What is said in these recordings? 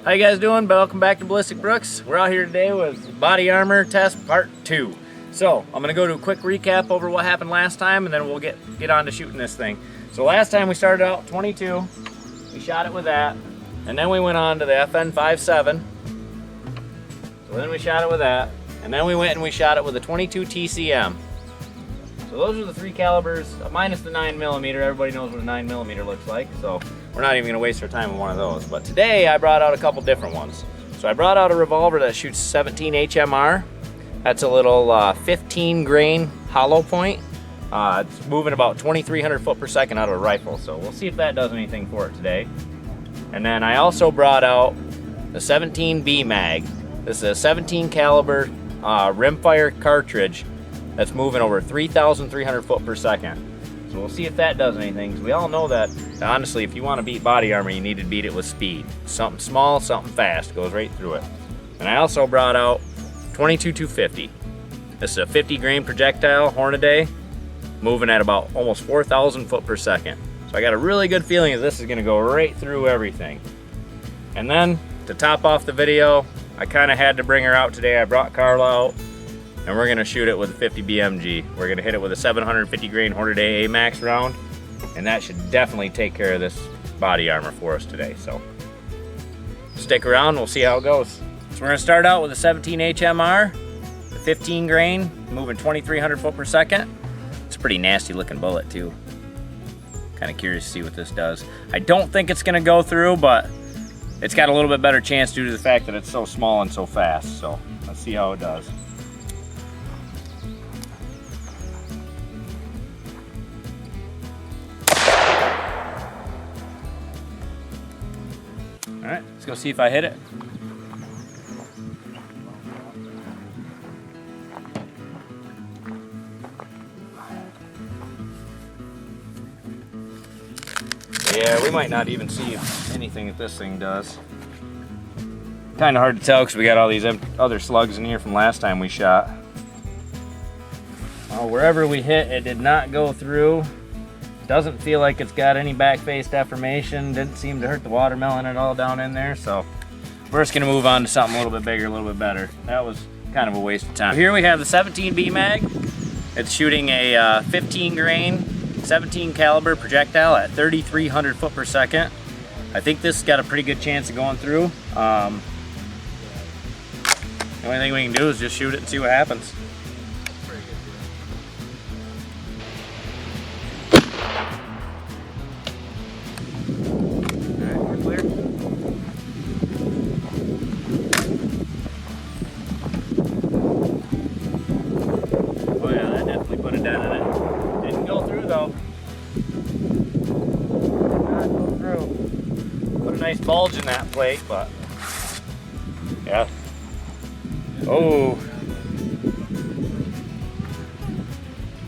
How you guys doing? Welcome back to Ballistic Brooks. We're out here today with body armor test part 2. So I'm gonna go to a quick recap over what happened last time, and then we'll get on to shooting this thing. So last time we started out 22. We shot it with that, and then we went on to the FN57. So then we shot it with that, and then we went and we shot it with a 22 TCM. So those are the three calibers, minus the 9mm. Everybody knows what a 9mm looks like, so we're not even gonna waste our time with one of those. But today I brought out a couple different ones. So I brought out a revolver that shoots 17 HMR. That's a little 15 grain hollow point. It's moving about 2,300 foot per second out of a rifle, so we'll see if that does anything for it today. And then I also brought out the 17B mag. This is a 17 caliber rimfire cartridge that's moving over 3,300 foot per second. So we'll see if that does anything, because we all know that, honestly, if you want to beat body armor, you need to beat it with speed. Something small, something fast, goes right through it. And I also brought out 22-250. This is a 50 grain projectile, Hornady, moving at about almost 4,000 foot per second. So I got a really good feeling that this is gonna go right through everything. And then, to top off the video, I kinda had to bring her out today. I brought Carla out, and we're gonna shoot it with a 50 BMG. We're gonna hit it with a 750 grain Hornady AMAX round, and that should definitely take care of this body armor for us today. So stick around, we'll see how it goes. So we're gonna start out with a 17 HMR, the 15 grain, moving 2,300 foot per second. It's a pretty nasty looking bullet too. Kind of curious to see what this does. I don't think it's gonna go through, but it's got a little bit better chance due to the fact that it's so small and so fast. So let's see how it does. All right, let's go see if I hit it. Yeah, we might not even see anything that this thing does. Kind of hard to tell because we got all these other slugs in here from last time we shot. Well, wherever we hit, it did not go through. Doesn't feel like it's got any back face deformation. Didn't seem to hurt the watermelon at all down in there. So we're just gonna move on to something a little bit bigger, a little bit better. That was kind of a waste of time. Here we have the 17B mag. It's shooting a 15 grain, 17 caliber projectile at 3,300 foot per second. I think this has got a pretty good chance of going through. The only thing we can do is just shoot it and see what happens. Alright, we're clear. Oh yeah, that definitely put a dent in it. Didn't go through though. Not go through. Put a nice bulge in that plate, but yeah. Oh,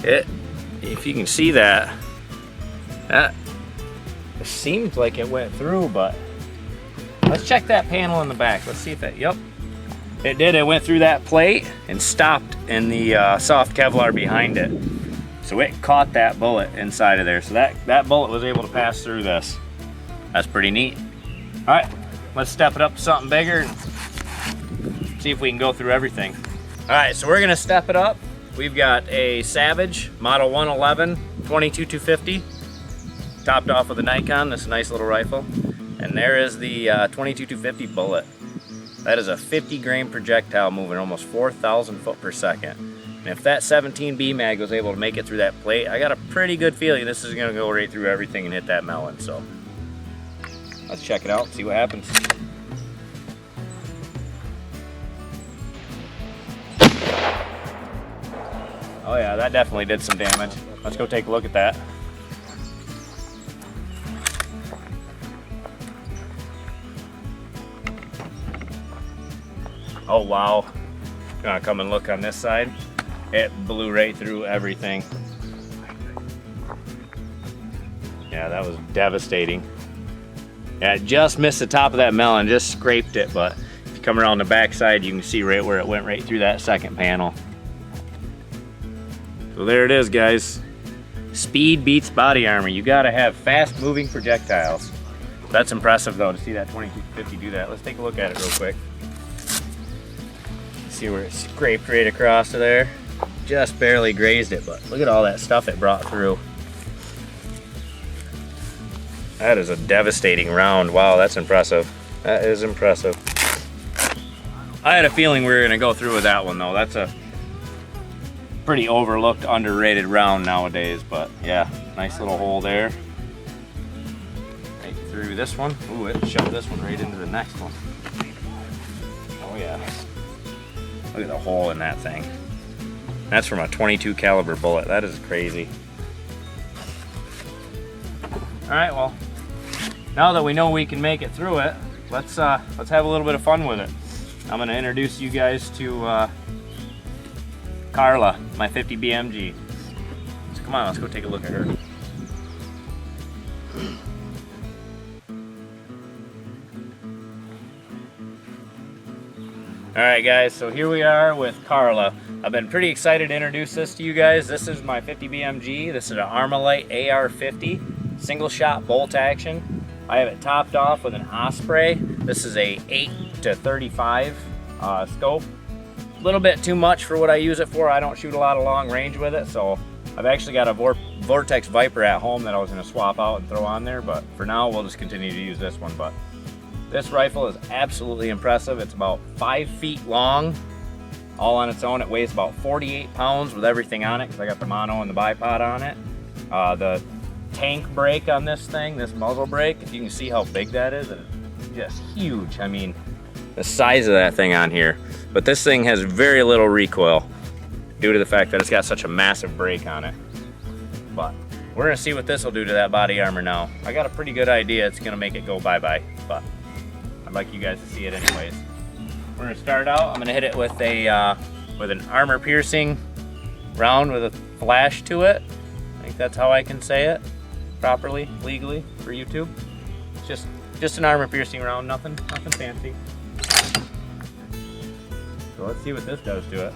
if you can see that it seems like it went through, but let's check that panel in the back. Let's see if it, yep, it did. It went through that plate and stopped in the soft Kevlar behind it. So it caught that bullet inside of there. So that bullet was able to pass through this. That's pretty neat. All right, let's step it up to something bigger and see if we can go through everything. All right, so we're gonna step it up. We've got a Savage Model 111 22-250, topped off with a Nikon. This nice little rifle. And there is the 22-250 bullet. That is a 50 grain projectile moving almost 4,000 foot per second. And if that 17B mag was able to make it through that plate, I got a pretty good feeling this is gonna go right through everything and hit that melon. So let's check it out, see what happens. Oh yeah, that definitely did some damage. Let's go take a look at that. Oh wow. Gonna come and look on this side. It blew right through everything. Yeah, that was devastating. Yeah, it just missed the top of that melon, just scraped it, but if you come around the back side, you can see right where it went right through that second panel. So there it is, guys. Speed beats body armor. You gotta have fast moving projectiles. That's impressive though, to see that 2250 do that. Let's take a look at it real quick. See where it scraped right across to there. Just barely grazed it, but look at all that stuff it brought through. That is a devastating round. Wow, that's impressive. That is impressive. I had a feeling we were gonna go through with that one though. That's a pretty overlooked, underrated round nowadays, but yeah, nice little hole there. Right through this one. Ooh, it shoved this one right into the next one. Oh yeah. Look at the hole in that thing. That's from a 22 caliber bullet. That is crazy. All right, well, now that we know we can make it through it, let's have a little bit of fun with it. I'm gonna introduce you guys to Carla, my 50 BMG. So come on, let's go take a look at her. All right, guys, so here we are with Carla. I've been pretty excited to introduce this to you guys. This is my 50 BMG. This is an ArmaLite AR-50, single shot bolt action. I have it topped off with an Osprey. This is a 8-35 scope. A little bit too much for what I use it for. I don't shoot a lot of long range with it, so I've actually got a Vortex Viper at home that I was gonna swap out and throw on there, but for now we'll just continue to use this one. But this rifle is absolutely impressive. It's about 5 feet long, all on its own. It weighs about 48 pounds with everything on it, because I got the mono and the bipod on it. The tank brake on this thing, this muzzle brake, if you can see how big that is, it's just huge. I mean, the size of that thing on here. But this thing has very little recoil due to the fact that it's got such a massive brake on it. But we're gonna see what this will do to that body armor now. I got a pretty good idea it's gonna make it go bye-bye, but I'd like you guys to see it anyways. We're gonna start out, I'm gonna hit it with an armor piercing round with a flash to it. I think that's how I can say it properly, legally, for YouTube. It's just an armor piercing round, nothing fancy. So let's see what this does to it.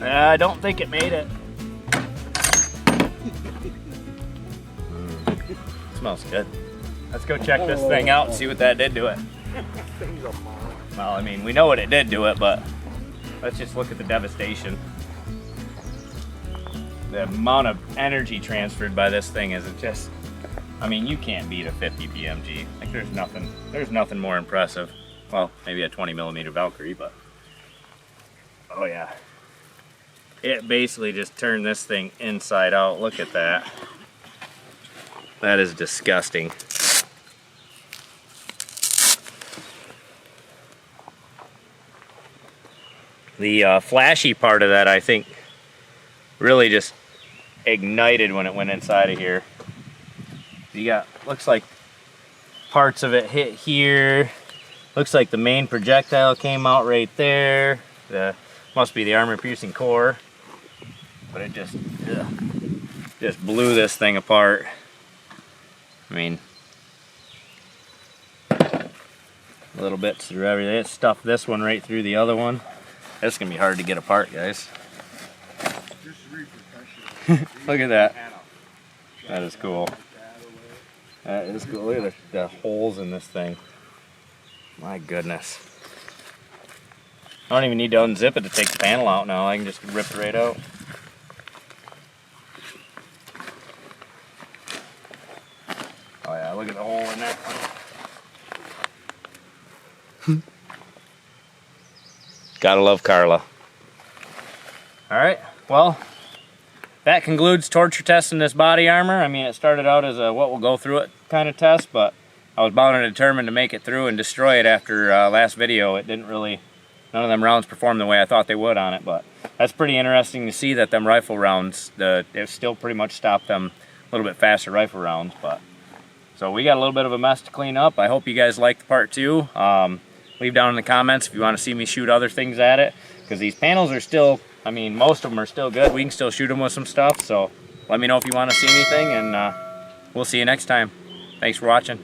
I don't think it made it. Smells good. Let's go check this thing out and see what that did to it. Well, I mean, we know what it did to it, but let's just look at the devastation. The amount of energy transferred by this thing is just, I mean, you can't beat a 50 BMG. Like, there's nothing more impressive. Well, maybe a 20mm Valkyrie, but oh yeah. It basically just turned this thing inside out. Look at that. That is disgusting. The flashy part of that, I think, really just ignited when it went inside of here. You got, looks like parts of it hit here. Looks like the main projectile came out right there. Must be the armor piercing core. But it just blew this thing apart. I mean, little bits through everything. It stuffed this one right through the other one. It's gonna be hard to get apart, guys. Look at that. That is cool. That is cool. Look at the holes in this thing. My goodness. I don't even need to unzip it to take the panel out now. I can just rip it right out. Oh yeah, look at the hole in that one. Gotta love Carla. Alright, well, that concludes torture testing this body armor. I mean, it started out as a what will go through it kind of test, but I was bound and determined to make it through and destroy it after last video. It didn't really, none of them rounds performed the way I thought they would on it, but that's pretty interesting to see that them rifle rounds, it still pretty much stopped them a little bit faster rifle rounds. But so we got a little bit of a mess to clean up. I hope you guys liked part 2. Leave down in the comments if you want to see me shoot other things at it, because these panels are still, I mean, most of them are still good. We can still shoot them with some stuff, so let me know if you want to see anything, and we'll see you next time. Thanks for watching.